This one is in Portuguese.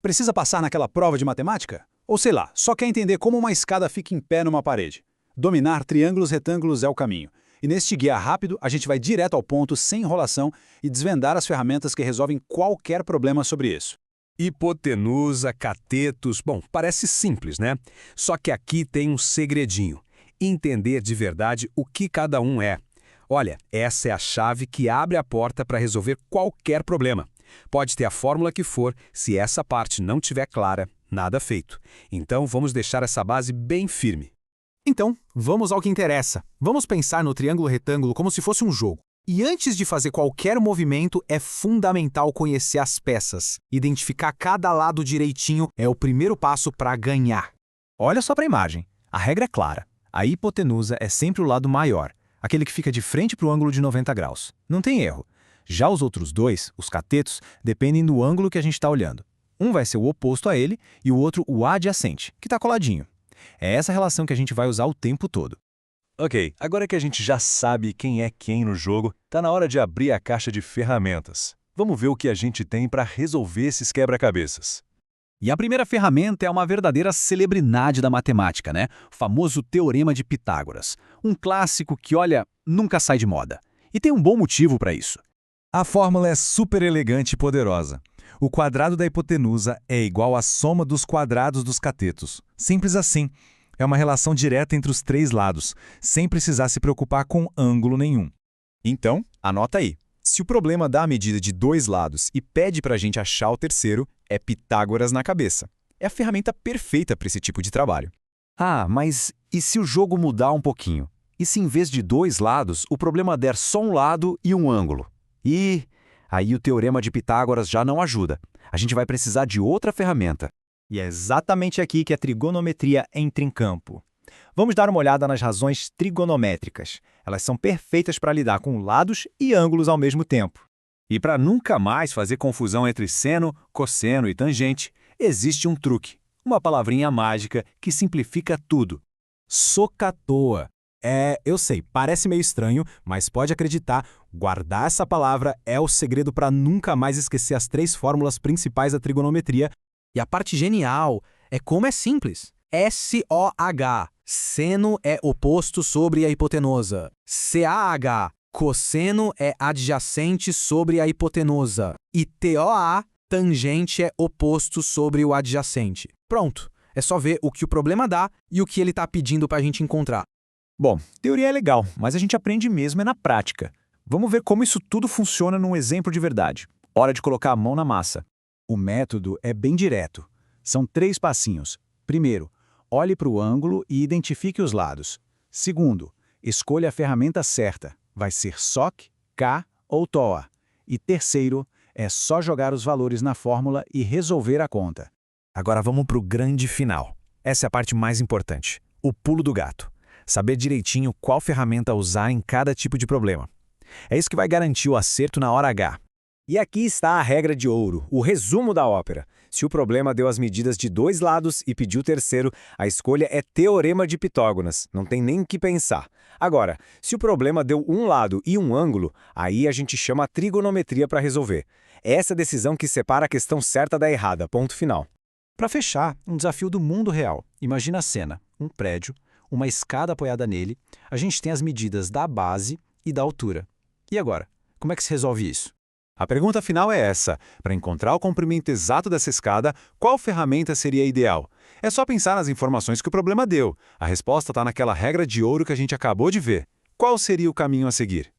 Precisa passar naquela prova de matemática? Ou sei lá, só quer entender como uma escada fica em pé numa parede? Dominar triângulos retângulos é o caminho. E neste guia rápido, a gente vai direto ao ponto, sem enrolação, e desvendar as ferramentas que resolvem qualquer problema sobre isso. Hipotenusa, catetos, bom, parece simples, né? Só que aqui tem um segredinho. Entender de verdade o que cada um é. Olha, essa é a chave que abre a porta para resolver qualquer problema. Pode ter a fórmula que for, se essa parte não estiver clara, nada feito. Então vamos deixar essa base bem firme. Então, vamos ao que interessa. Vamos pensar no triângulo retângulo como se fosse um jogo. E antes de fazer qualquer movimento, é fundamental conhecer as peças. Identificar cada lado direitinho é o primeiro passo para ganhar. Olha só para a imagem. A regra é clara. A hipotenusa é sempre o lado maior, aquele que fica de frente para o ângulo de 90 graus. Não tem erro. Já os outros dois, os catetos, dependem do ângulo que a gente está olhando. Um vai ser o oposto a ele e o outro o adjacente, que está coladinho. É essa relação que a gente vai usar o tempo todo. Ok, agora que a gente já sabe quem é quem no jogo, tá na hora de abrir a caixa de ferramentas. Vamos ver o que a gente tem para resolver esses quebra-cabeças. E a primeira ferramenta é uma verdadeira celebridade da matemática, né? O famoso Teorema de Pitágoras. Um clássico que, olha, nunca sai de moda. E tem um bom motivo para isso. A fórmula é super elegante e poderosa. O quadrado da hipotenusa é igual à soma dos quadrados dos catetos. Simples assim. É uma relação direta entre os três lados, sem precisar se preocupar com ângulo nenhum. Então, anota aí. Se o problema dá a medida de dois lados e pede para a gente achar o terceiro, é Pitágoras na cabeça. É a ferramenta perfeita para esse tipo de trabalho. Ah, mas e se o jogo mudar um pouquinho? E se em vez de dois lados, o problema der só um lado e um ângulo? E aí o Teorema de Pitágoras já não ajuda. A gente vai precisar de outra ferramenta. E é exatamente aqui que a trigonometria entra em campo. Vamos dar uma olhada nas razões trigonométricas. Elas são perfeitas para lidar com lados e ângulos ao mesmo tempo. E para nunca mais fazer confusão entre seno, cosseno e tangente, existe um truque, uma palavrinha mágica que simplifica tudo. SOHCAHTOA. Eu sei, parece meio estranho, mas pode acreditar, guardar essa palavra é o segredo para nunca mais esquecer as três fórmulas principais da trigonometria. E a parte genial é como é simples. SOH, seno é oposto sobre a hipotenusa. CAH, cosseno é adjacente sobre a hipotenusa. E TOA, tangente é oposto sobre o adjacente. Pronto, é só ver o que o problema dá e o que ele está pedindo para a gente encontrar. Bom, teoria é legal, mas a gente aprende mesmo na prática. Vamos ver como isso tudo funciona num exemplo de verdade. Hora de colocar a mão na massa. O método é bem direto. São 3 passinhos. Primeiro, olhe para o ângulo e identifique os lados. Segundo, escolha a ferramenta certa. Vai ser SOC, K ou TOA. E terceiro, é só jogar os valores na fórmula e resolver a conta. Agora vamos para o grande final. Essa é a parte mais importante. O pulo do gato. Saber direitinho qual ferramenta usar em cada tipo de problema. É isso que vai garantir o acerto na hora H. E aqui está a regra de ouro, o resumo da ópera. Se o problema deu as medidas de dois lados e pediu o terceiro, a escolha é Teorema de Pitágoras, não tem nem o que pensar. Agora, se o problema deu um lado e um ângulo, aí a gente chama a trigonometria para resolver. É essa decisão que separa a questão certa da errada, ponto final. Para fechar, um desafio do mundo real. Imagina a cena, um prédio, uma escada apoiada nele, a gente tem as medidas da base e da altura. E agora, como é que se resolve isso? A pergunta final é essa. Para encontrar o comprimento exato dessa escada, qual ferramenta seria ideal? É só pensar nas informações que o problema deu. A resposta está naquela regra de ouro que a gente acabou de ver. Qual seria o caminho a seguir?